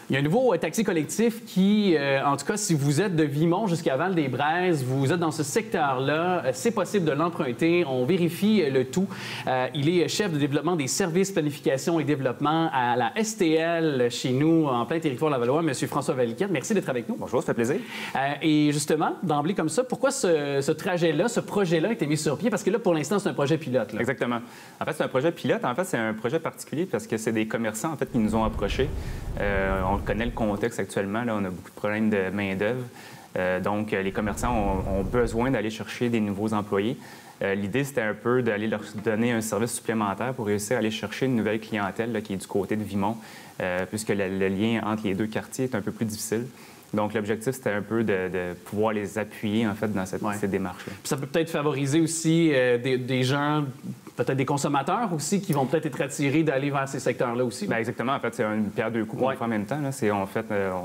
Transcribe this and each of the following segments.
Il y a un nouveau taxi collectif qui, en tout cas, si vous êtes de Vimont jusqu'à Val-des-Braises, vous êtes dans ce secteur-là, c'est possible de l'emprunter. On vérifie le tout. Il est chef de développement des services, planification et développement à la STL chez nous, en plein territoire lavallois. Monsieur François Valiquette, merci d'être avec nous. Bonjour, ça fait plaisir. Et justement, d'emblée comme ça, pourquoi ce trajet-là, ce projet-là a été mis sur pied? Parce que là, pour l'instant, c'est un projet pilote. Là. Exactement. En fait, c'est un projet pilote. En fait, c'est un projet particulier parce que c'est des commerçants en fait, qui nous ont approchés. On connaît le contexte actuellement. Là, on a beaucoup de problèmes de main-d'œuvre. Donc, les commerçants ont besoin d'aller chercher des nouveaux employés. L'idée, c'était un peu d'aller leur donner un service supplémentaire pour réussir à aller chercher une nouvelle clientèle là, qui est du côté de Vimont, puisque le lien entre les deux quartiers est un peu plus difficile. Donc, l'objectif, c'était un peu de pouvoir les appuyer, en fait, dans cette démarche-là. Puis ça peut peut-être favoriser aussi des gens, peut-être des consommateurs aussi, qui vont peut-être être attirés d'aller vers ces secteurs-là aussi. Bien, exactement. En fait, c'est une pierre deux coups qu'on fait en même temps. Là.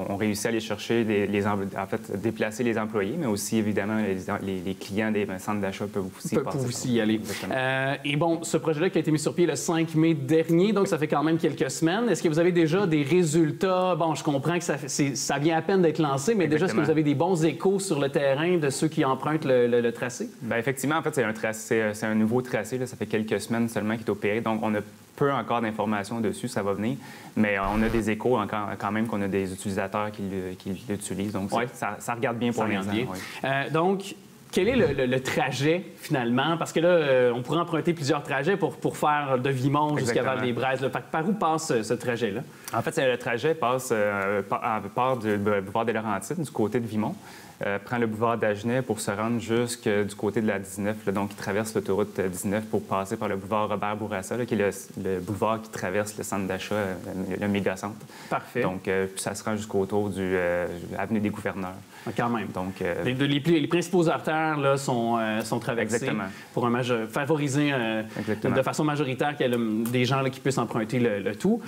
On réussit à aller chercher, déplacer les employés, mais aussi, évidemment, les clients des centres d'achat peuvent aussi y aller. Et bon, ce projet-là qui a été mis sur pied le 5 mai dernier, donc ça fait quand même quelques semaines. Est-ce que vous avez déjà des résultats? Bon, je comprends que ça vient à peine d'être lancé, mais déjà, est-ce que vous avez des bons échos sur le terrain de ceux qui empruntent le tracé? Bien, effectivement, en fait, c'est un nouveau tracé. Là. Ça fait quelques semaines seulement qu'il est opéré. Donc, on a peu encore d'informations dessus, ça va venir. Mais on a des échos quand même qu'on a des utilisateurs qui l'utilisent. Donc, ça regarde bien pour l'instant. Donc, quel est le trajet, finalement? Parce que là, on pourrait emprunter plusieurs trajets pour faire de Vimont jusqu'à Val-des-Braises. Par où passe ce trajet-là? En fait, le trajet part du boulevard des Laurentides, du côté de Vimont. Prend le boulevard d'Agenais pour se rendre du côté de la 19. Là, donc, il traverse l'autoroute 19 pour passer par le boulevard Robert-Bourassa, qui est le boulevard qui traverse le centre d'achat, le méga-centre. Parfait. Donc, ça se rend jusqu'autour de l'avenue des Gouverneurs. Quand même. Donc, les principaux artères là, sont traversés pour favoriser de façon majoritaire qu'il y ait des gens là, qui puissent emprunter le tout.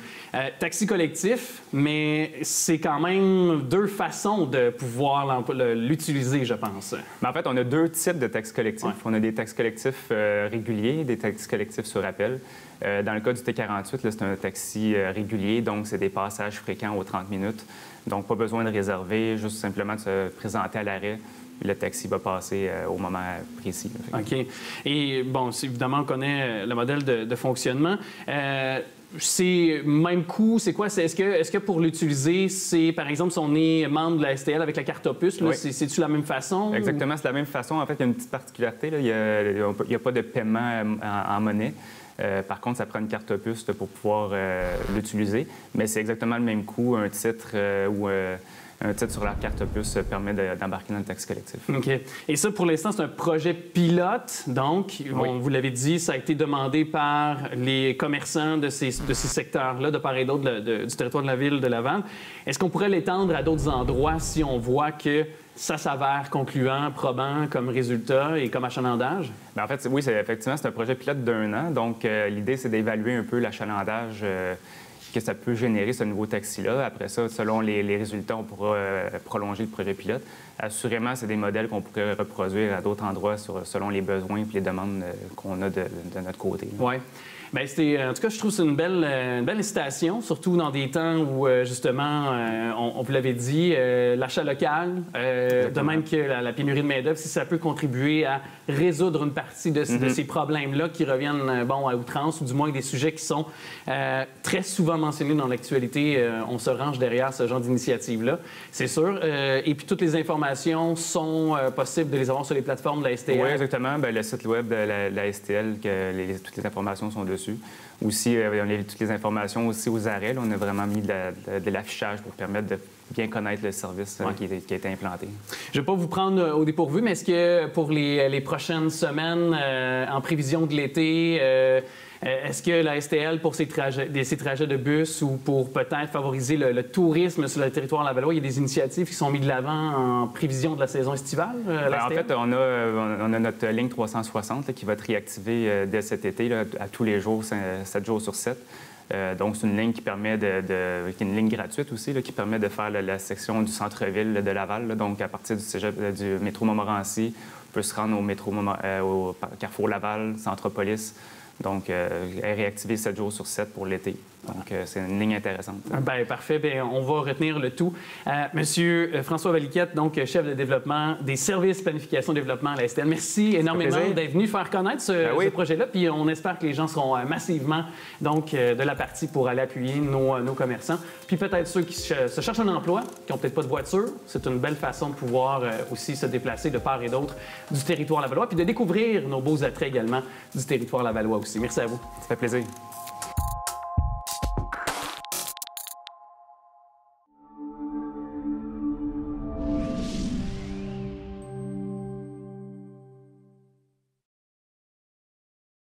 Taxi collectif, mais c'est quand même deux façons de pouvoir l'utiliser, je pense. Mais en fait, on a deux types de taxis collectifs. Ouais. On a des taxis collectifs réguliers, des taxis collectifs sur appel. Dans le cas du T48, c'est un taxi régulier, donc c'est des passages fréquents aux 30 minutes. Donc, pas besoin de réserver, juste simplement de se présenter à l'arrêt. Le taxi va passer au moment précis. OK. Et bon, évidemment, on connaît le modèle de fonctionnement. C'est même coût, c'est quoi? Est-ce que pour l'utiliser, c'est, par exemple, si on est membre de la STL avec la carte Opus, c'est-tu la même façon? Exactement, c'est la même façon. En fait, il y a une petite particularité. Là. Il n'y a pas de paiement en monnaie. Par contre, ça prend une carte Opus pour pouvoir l'utiliser. Mais c'est exactement le même coût. Un titre un titre sur la carte Opus permet d'embarquer dans le taxi collectif. OK. Et ça, pour l'instant, c'est un projet pilote. Donc, vous l'avez dit, ça a été demandé par les commerçants de ces secteurs-là, de part et d'autre du territoire de la ville de Laval. Est-ce qu'on pourrait l'étendre à d'autres endroits si on voit que ça s'avère concluant, probant comme résultat et comme achalandage? Bien, en fait, oui, effectivement, c'est un projet pilote d'1 an. Donc, l'idée, c'est d'évaluer un peu l'achalandage que ça peut générer, ce nouveau taxi-là. Après ça, selon les résultats, on pourra prolonger le projet pilote. Assurément, c'est des modèles qu'on pourrait reproduire à d'autres endroits selon les besoins et les demandes qu'on a de notre côté. Oui. Bien, en tout cas, je trouve que c'est une belle incitation, surtout dans des temps où, justement, on vous l'avait dit, l'achat local, de même que la pénurie de main-d'œuvre, si ça peut contribuer à résoudre une partie de ces problèmes-là qui reviennent à outrance, ou du moins des sujets qui sont très souvent mentionnés dans l'actualité, on se range derrière ce genre d'initiative-là, c'est sûr. Et puis, toutes les informations sont possibles de les avoir sur les plateformes de la STL. Oui, exactement. Bien, le site web de la STL, toutes les informations sont dessus. Aussi, on a toutes les informations aussi aux arrêts. Là, on a vraiment mis de l'affichage pour permettre de bien connaître le service qui a été implanté. Je ne vais pas vous prendre au dépourvu, mais est-ce que pour les prochaines semaines, en prévision de l'été, est-ce que la STL, pour ces trajets de bus ou pour peut-être favoriser le tourisme sur le territoire lavallois, il y a des initiatives qui sont mises de l'avant en prévision de la saison estivale? En fait, on a notre ligne 360 là, qui va être réactivée dès cet été là, à tous les jours, 7 jours sur 7. Donc, c'est une ligne qui permet une ligne gratuite aussi, là, qui permet de faire la section du centre-ville de Laval. Là. Donc, à partir du métro Montmorency, on peut se rendre au Carrefour Laval, Centropolis, Donc, elle est réactivée 7 jours sur 7 pour l'été. Donc, c'est une ligne intéressante. Bien, parfait. Bien, on va retenir le tout. Monsieur François Valiquette, donc chef de développement des services planification développement à la STL, merci énormément d'être venu faire connaître ce projet-là. Puis on espère que les gens seront massivement donc, de la partie pour aller appuyer nos commerçants. Puis peut-être ceux qui se cherchent un emploi, qui n'ont peut-être pas de voiture, c'est une belle façon de pouvoir aussi se déplacer de part et d'autre du territoire lavallois, puis de découvrir nos beaux attraits également du territoire lavallois aussi. Merci à vous. Ça fait plaisir.